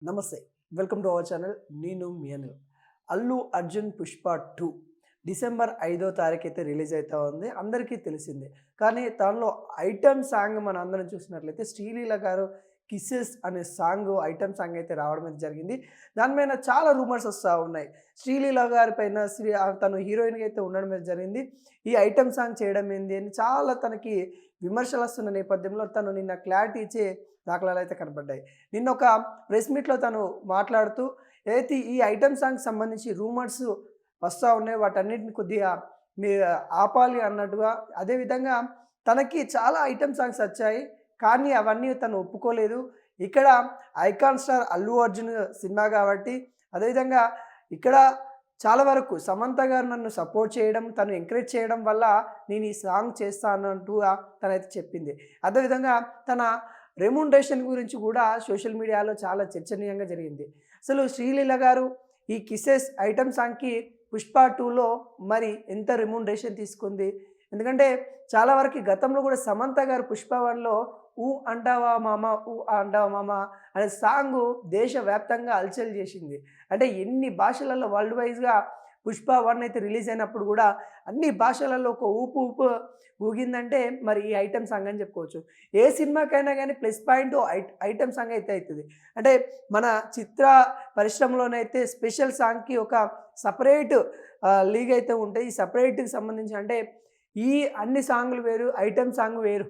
నమస్తే. Welcome to our channel. నేను మీ Anil. 'Allu Arjun Pushpa 2' December 5వ తారీఖైతే రిలీజ్ అయితా ఉంది. అందరికీ తెలిసిందే. కానీ దానిలో ఐటెమ్ సాంగ్ మనందరం చూసినట్లయితే శ్రీలీల గారు 'కిసెస్' అనే ఐటెమ్ సాంగ్ అయితే రావడం అయితే జరిగింది. దాని మీద చాలా రూమర్స్ వస్తా ఉన్నాయి. శ్రీలీల గారి పైన తను హీరోయిన్‌గా అయితే ఉండడం అయితే జరిగింది. ఈ ఐటెమ్ సాంగ్ చేయడం ఏంది అని చాలా తనకి విమర్శలు వస్తున్న నేపథ్యంలో తను నిన్న క్లారిటీ ఇచ్చే దాఖలాలైతే కనపడ్డాయి. నిన్న ఒక ప్రెస్ మీట్‌లో తను మాట్లాడుతూ ఏదైతే ఈ ఐటెమ్ సాంగ్‌కి సంబంధించి రూమర్స్ వస్తా ఉన్నాయో వాటన్నిటిని కొద్దిగా మీ ఆపాలి అన్నట్టుగా, అదేవిధంగా తనకి చాలా ఐటెమ్ సాంగ్స్ వచ్చాయి. కానీ అవన్నీ తను ఒప్పుకోలేదు. ఇక్కడ icon star Allu Arjun cinema కాబట్టి, అదేవిధంగా ఇక్కడ చాలా వరకు సమంత గారు నన్ను సపోర్ట్ చేయడం, తను ఎంకరేజ్ చేయడం వల్ల నేను ఈ సాంగ్ చేస్తానంటూగా తనైతే చెప్పింది. అదేవిధంగా తన రెమ్యునరేషన్ గురించి కూడా సోషల్ మీడియాలో చాలా చర్చనీయంగా జరిగింది. అసలు శ్రీలీల గారు ఈ 'కిసెస్' ఐటెమ్ సాంగ్‌కి 'పుష్ప 2'లో మరి ఎంత రెమ్యునరేషన్ తీసుకుంది? ఎందుకంటే చాలా వరకు గతంలో కూడా సమంత గారు 'పుష్ప 1'లో 'ఊ అంటావా మామ ఊ అంటావా మామ' అనే సాంగు దేశవ్యాప్తంగా హల్చల్ చేసింది. అంటే ఎన్ని భాషలలో వరల్డ్ వైస్‌గా 'పుష్ప 1' అయితే రిలీజ్ అయినప్పుడు కూడా అన్ని భాషలలో ఒక ఊపు ఊగిందంటే మరి ఈ ఐటెమ్ సాంగ్ అని చెప్పుకోవచ్చు. ఏ సినిమాకైనా గానీ ప్లస్ పాయింట్ ఐటెమ్ సాంగ్ అయితే అయితది. అంటే మన చిత్ర పరిశ్రమలోనైతే స్పెషల్ సాంగ్‌కి ఒక సెపరేట్ లీగ్ అయితే ఉంటాయి. ఈ సెపరేట్‌కి సంబంధించి అంటే ఈ అన్ని సాంగులు వేరు, ఐటెమ్ సాంగ్ వేరు.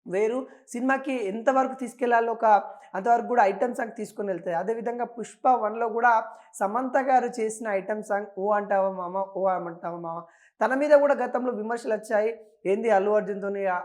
వేరు సినిమాకి ఎంతవరకు తీసుకెళ్లాలో అంతవరకు కూడా ఐటెమ్ సాంగ్ తీసుకొనెళ్తాయి. అదేవిధంగా 'పుష్ప 1'లో కూడా సమంత గారు చేసిన ఐటెమ్ సాంగ్ 'ఓ అంటావా మామ ఓ అంటావా మామ' తన మీద కూడా గతంలో విమర్శలొచ్చాయి. ఏంది అల్లు అర్జున్‌తోని ఆ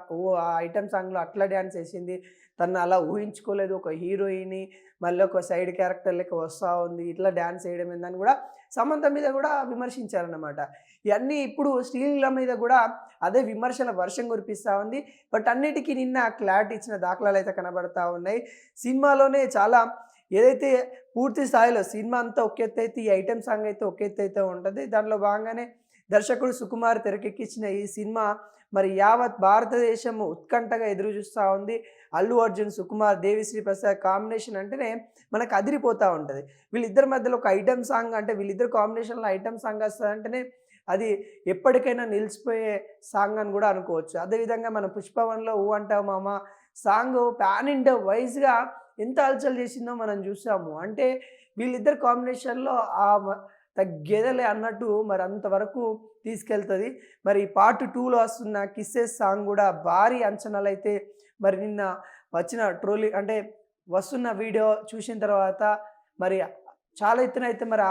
ఐటెమ్ సాంగ్‌లో అట్లా డాన్స్ ఏసింది. తను అలా ఊహించుకోలేదు. ఒక హీరోయిని మళ్ళీ ఒక సైడ్ క్యారెక్టర్ లెక్క వస్తా ఉంది. ఇట్లా డాన్స్ ఏయడం ఏందని కూడా సమంత మీద కూడా విమర్శించారన్నమాట. ఇయన్నీ ఇప్పుడు శ్రీలీల మీద కూడా అదే విమర్శల వర్షం కురిపిస్తా ఉంది. బట్ అన్నిటికి నిన్న క్లారిటీ ఇచ్చిన దాఖలాలైతే కనబడతా ఉన్నాయి. సినిమాలోనే చాలా ఏదైతే పూర్తి స్థాయిలో సినిమా అంతా ఒక ఎత్తైతే ఈ ఐటెమ్ సాంగ్ అయితే ఒక ఎత్తైతే ఉంటది. దాంట్లో భాగంగానే దర్శకుడు సుకుమార్ తెరకెక్కించిన ఈ సినిమా మరి యావత్ భారతదేశం ఉత్కంఠగా ఎదురు చూస్తా ఉంది. అల్లు అర్జున్, సుకుమార్, దేవిశ్రీ ప్రసాద్ కాంబినేషన్ అంటేనే మనకు అదిరిపోతా ఉంటది. వీళ్ళిద్దరి మధ్యలో ఒక ఐటెమ్ సాంగ్ అంటే వీళ్ళిద్దరు కాంబినేషన్‌లో ఐటెమ్ సాంగ్ వస్తదంటేనే అది ఎప్పటికైనా నిలిచిపోయే సాంగ్ అని కూడా అనుకోవచ్చు. అదేవిధంగా మన 'పుష్ప 1'లో 'ఊ అంటావా మామ' సాంగు పాన్ ఇండియా వైస్‌గా ఎంత హల్చల్ చేసిందో మనం చూసాము. అంటే వీళ్ళిద్దరి కాంబినేషన్‌లో తగ్గేదేలే అన్నట్టు మరి అంతవరకు తీసుకెళ్తది. మరి పార్ట్ 2లో వస్తున్న 'కిసెస్' సాంగ్ గూడా భారీ అంచనాలైతే మరి నిన్న వచ్చిన అంటే వస్తున్న వీడియో చూసిన తర్వాత మరి చాలా ఎత్తున అయితే మరి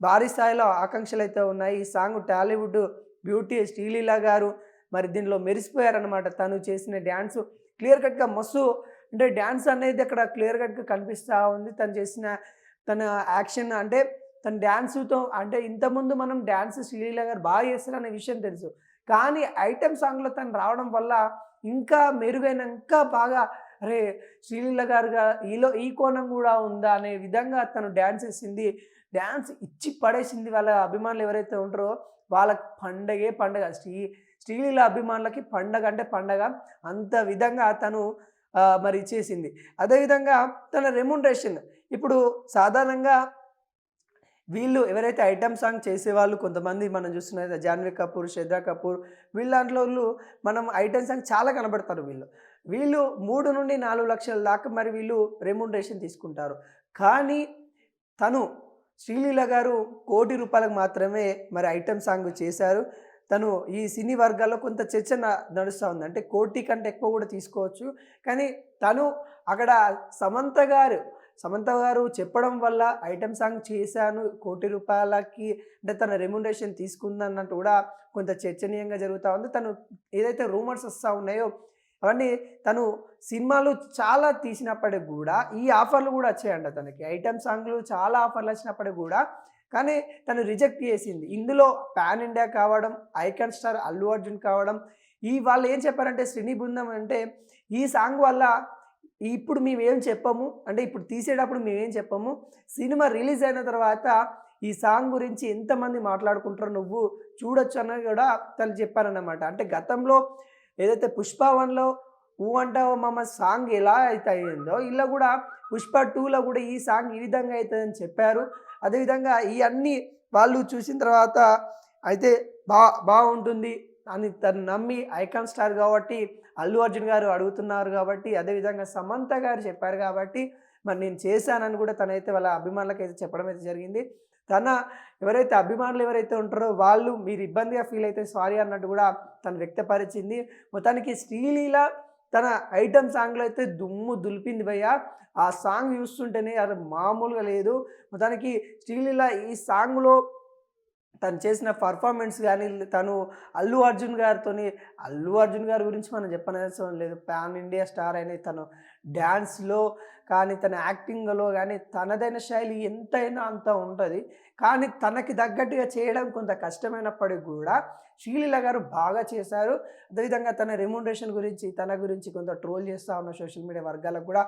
భారీ స్థాయిలో ఆకాంక్షలైతే ఉన్నాయి. ఈ సాంగ్ టాలీవుడ్ బ్యూటీ శ్రీలీల గారు మరి దీనిలో మెరిసిపోయారనమాట. తను చేసిన డాన్సు క్లియర్ కట్‌గా మస్తు అంటే డాన్స్ అనేది అక్కడ క్లియర్ కట్‌గా కనిపిస్తా ఉంది. తన యాక్షన్ అంటే తన డాన్సుతో అంటే ఇంతకుముందు మనం డాన్స్ శ్రీలీల గారు బాగా చేస్తారనే విషయం తెలుసు. కానీ ఐటెమ్ సాంగ్‌లో తను రావడం వల్ల ఇంకా మెరుగైన ఇంకా బాగా అరే! శ్రీలీల గారుగా ఈ కోణం గూడా ఉందా అనే విధంగా తను డాన్స్ ఏసింది. డాన్స్ ఇచ్చి పడేసింది. వాళ్ళ అభిమానులు ఎవరైతే ఉంటారో వాళ్ళకి పండగే పండగ. శ్రీలీల అభిమానులకి పండగ అంటే పండగ. అంత విధంగా తను మరి చేసింది. అదేవిధంగా తన రెమ్యునరేషన్ ఇప్పుడు సాధారణంగా వీళ్ళు ఎవరైతే ఐటెమ్ సాంగ్ చేసేవాళ్ళు కొంతమంది మనం చూస్తున్నది 'జాన్వీ కపూర్', 'శ్రద్ధా కపూర్' వీళ్ళ దాంట్లోళ్ళు మనం ఐటెమ్ సాంగ్ చాలా కనబడతారు వీళ్ళు. వీళ్ళు 3-4 లక్షల దాకా మరి వీళ్ళు రెమ్యునరేషన్ తీసుకుంటారు. కానీ తను శ్రీలీల గారు ₹1,00,00,000 మాత్రమే మరి ఐటెమ్ సాంగ్ చేశారు. తను ఈ సినీ వర్గాల్లో కొంత చర్చ నడుస్తా ఉంది. అంటే 1,00,00,000 కంటే ఎక్కువ కూడా తీసుకోవచ్చు. కానీ తను అక్కడ సమంత గారు చెప్పడం వల్ల ఐటెమ్ సాంగ్ చేశాను ₹1,00,00,000కి అంటే తన రెమ్యునరేషన్ తీసుకుందన్నట్టు కూడా కొంత చర్చనీయంగా జరుగుతా ఉంది. తను ఏదైతే రూమర్స్ వస్తా ఉన్నాయో అవన్నీ తను సినిమాలు చాలా తీసినప్పటికి గూడా ఈ ఆఫర్‌లు గూడా వచ్చాయంట తనకి. ఐటెమ్ సాంగ్‌లు చాలా ఆఫర్‌లు వచ్చినప్పటికి గూడా కానీ తను రిజెక్ట్ చేసింది. ఇందులో పాన్ ఇండియా కావడం, ఐకాన్ స్టార్ అల్లు అర్జున్ కావడం, వాళ్ళు ఏం చెప్పారంటే శ్రేణి బృందం అంటే ఈ సాంగ్ వల్ల ఇప్పుడు మేమేం చెప్పము. అంటే ఇప్పుడు తీసేటప్పుడు మేమేం చెప్పము. సినిమా రిలీజ్ అయిన తర్వాత ఈ సాంగ్ గురించి ఎంతమంది మాట్లాడుకుంటారో నువ్వు చూడొచ్చు అని కూడా తను చెప్పారన్నమాట. అంటే గతంలో ఏదైతే 'పుష్ప 1'లో 'ఊ అంటావా మామ' సాంగ్ ఎలా అయితే అయిందో ఇలా కూడా పుష్ప 2లో కూడా ఈ సాంగ్ ఈ విధంగా అవుతుందని చెప్పారు. అదేవిధంగా ఇయన్నీ వాళ్ళు చూసిన తర్వాత అయితే బా బావుంటుంది అని తను నమ్మి ఐకాన్ స్టార్ కాబట్టి అల్లు అర్జున్ గారు అడుగుతున్నారు కాబట్టి, అదేవిధంగా సమంత గారు చెప్పారు కాబట్టి, మరి నేను చేశానని కూడా తనైతే వాళ్ళ అభిమానులకైతే చెప్పడం అయితే జరిగింది. తన ఎవరైతే అభిమానులు ఎవరైతే ఉంటారో వాళ్ళు మీరు ఇబ్బందిగా ఫీల్ అయితే సారీ అన్నట్టు కూడా తను వ్యక్తపరిచింది. మొత్తానికి శ్రీలీల తన ఐటెమ్ సాంగ్‌లో అయితే దుమ్ము దులిపింది భయ్యా. ఆ సాంగ్ చూస్తుంటేనే అది మామూలుగా లేదు. మొత్తానికి శ్రీలీల ఈ సాంగ్‌లో తను చేసిన పర్ఫార్మెన్స్ గానీ, తను అల్లు అర్జున్ గారి గురించి మనం చెప్పనవసరం లేదు. పాన్ ఇండియా స్టార్ అయిన తను డాన్స్‌లో కానీ, తన యాక్టింగ్‌లో గానీ, తనదైన శైలి ఎంతైనా అంత ఉంటది. కానీ తనకి తగ్గట్టుగా చేయడం కొంత కష్టమైనప్పటికి గూడా, శ్రీలీల గారు బాగా చేశారు. అదేవిధంగా తన రెమ్యునరేషన్ గురించి, తన గురించి కొంత ట్రోల్ చేస్తా ఉన్న సోషల్ మీడియా వర్గాలకు గూడా